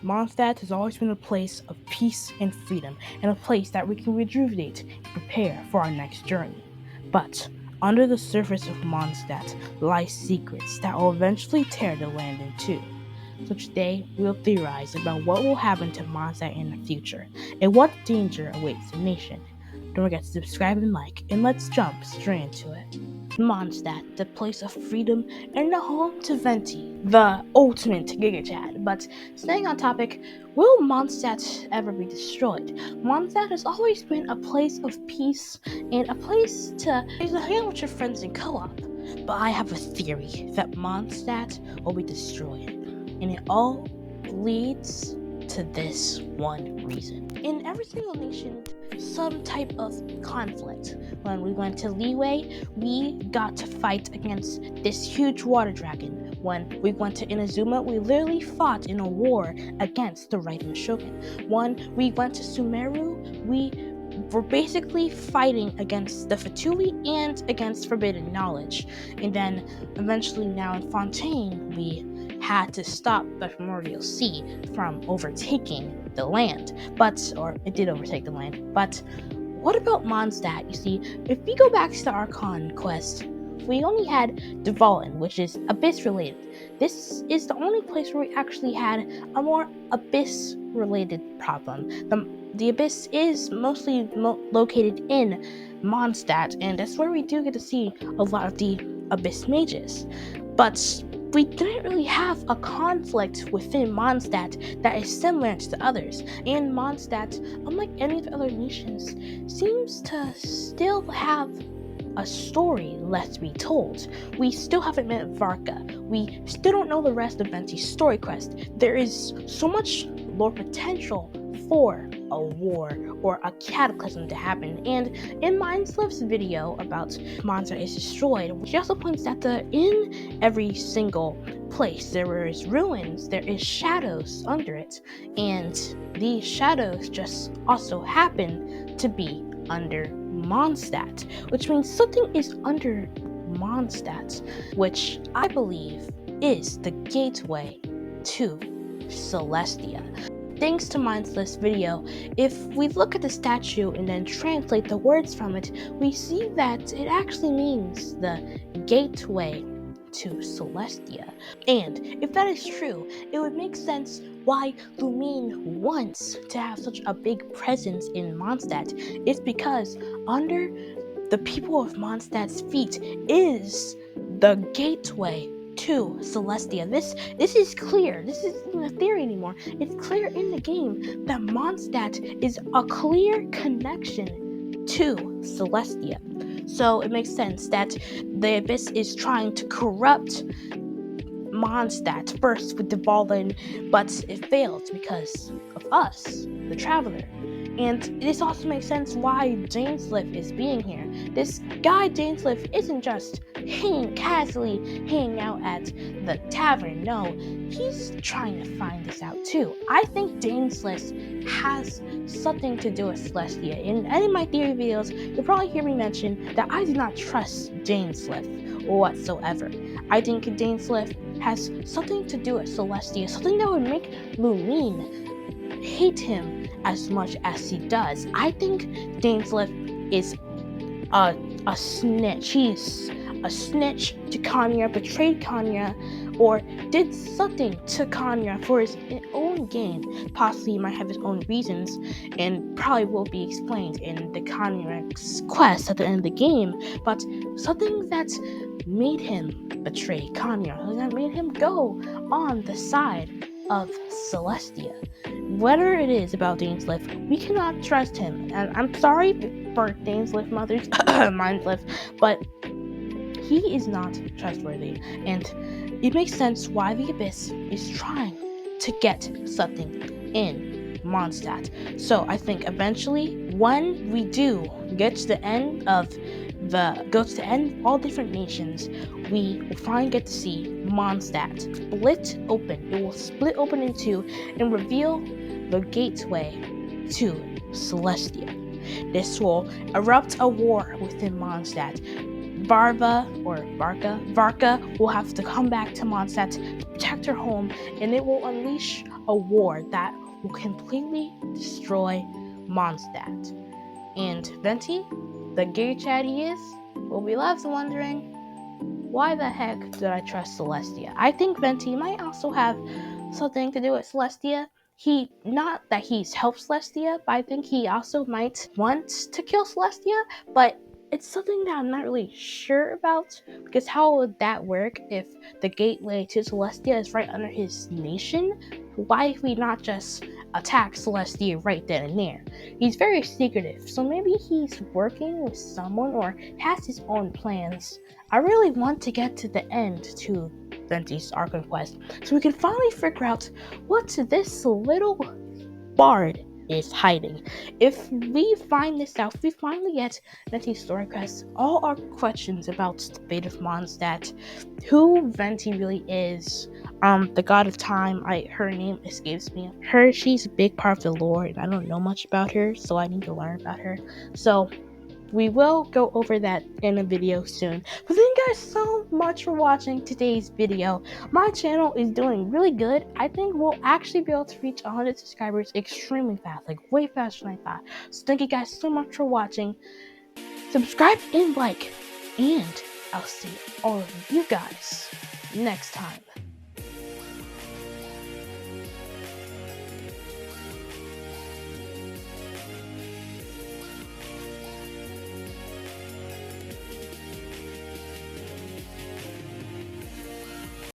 Mondstadt has always been a place of peace and freedom, and a place that we can rejuvenate and prepare for our next journey. But under the surface of Mondstadt lie secrets that will eventually tear the land in two. So today, we'll theorize about what will happen to Mondstadt in the future, and what danger awaits the nation. Don't forget to subscribe and like, and let's jump straight into it. Mondstadt, the place of freedom and the home to Venti, the ultimate Giga Chad. But staying on topic, will Mondstadt ever be destroyed? Mondstadt has always been a place of peace and a place to hang out with your friends in co-op. But I have a theory that Mondstadt will be destroyed, and it all leads to this one reason. In every single nation, some type of conflict. When we went to Leeway, we got to fight against this huge water dragon. When we went to Inazuma, we literally fought in a war against the Raiden Shogun. When we went to Sumeru, we were basically fighting against the Fatui and against Forbidden Knowledge. And then eventually now in Fontaine, we had to stop the Primordial Sea from overtaking the land, or it did overtake the land. But what about Mondstadt? You see, if we go back to the Archon quest, we only had Dvalin, which is Abyss related. This is the only place where we actually had a more Abyss related problem. The Abyss is mostly located in Mondstadt, and that's where we do get to see a lot of the Abyss mages. But we didn't really have a conflict within Mondstadt that is similar to the others. And Mondstadt, unlike any of the other nations, seems to still have a story left to be told. We still haven't met Varka. We still don't know the rest of Venti's story quest. There is so much lore potential for a war or a cataclysm to happen. And in Mindless' video about Mondstadt is destroyed, she also points out that in every single place there is ruins, there is shadows under it, and these shadows just also happen to be under Mondstadt, which means something is under Mondstadt, which I believe is the gateway to Celestia. Thanks to Mindless video, if we look at the statue and then translate the words from it, we see that it actually means the gateway to Celestia. And if that is true, it would make sense why Lumine wants to have such a big presence in Mondstadt. It's because under the people of Mondstadt's feet is the gateway to Celestia. This is clear. This isn't a theory anymore. It's clear in the game that Mondstadt is a clear connection to Celestia. So it makes sense that the Abyss is trying to corrupt Mondstadt first with Dvalin, but it failed because of us, the Traveler. And this also makes sense why Dainsleif is being here. This guy Dainsleif isn't just casually hanging out at the tavern. No, he's trying to find this out too. I think Dainsleif has something to do with Celestia. In any of my theory videos, you'll probably hear me mention that I do not trust Dainsleif whatsoever. I think Dainsleif has something to do with Celestia, something that would make Lumine hate him as much as he does. I think Dainsleif is a snitch. He's a snitch to Kanya, betrayed Kanya, or did something to Kanya for his own gain. Possibly he might have his own reasons, and probably will be explained in the Kanya's quest at the end of the game, but something that made him betray Kanya, that made him go on the side of Celestia. Whether it is about Dainsleif, we cannot trust him. And I'm sorry for Dainsleif Mother's Mindless, but he is not trustworthy. And it makes sense why the Abyss is trying to get something in Mondstadt. So I think eventually, when we do get to the end of all different nations, we will finally get to see Mondstadt split open. It will split open in two and reveal the gateway to Celestia. This will erupt a war within Mondstadt. Varka will have to come back to Mondstadt to protect her home, and it will unleash a war that will completely destroy Mondstadt. And Venti, the gay Chad he is, will be left wondering, why the heck did I trust Celestia? I think Venti might also have something to do with Celestia. Not that he's helped Celestia, but I think he also might want to kill Celestia, but it's something that I'm not really sure about, because how would that work if the gateway to Celestia is right under his nation? Why if we not just attack Celestia right then and there? He's very secretive, so maybe he's working with someone or has his own plans. I really want to get to the end to Venti's Archon quest, so we can finally figure out what this little bard is hiding. If we find this out, if we finally get Venti's story quest, all our questions about the fate of Mondstadt, who Venti really is, the god of time, her name escapes me. She's a big part of the lore, and I don't know much about her, so I need to learn about her. So we will go over that in a video soon. But thank you guys so much for watching today's video. My channel is doing really good. I think we'll actually be able to reach 100 subscribers extremely fast, like way faster than I thought. So thank you guys so much for watching. Subscribe and like, and I'll see all of you guys next time.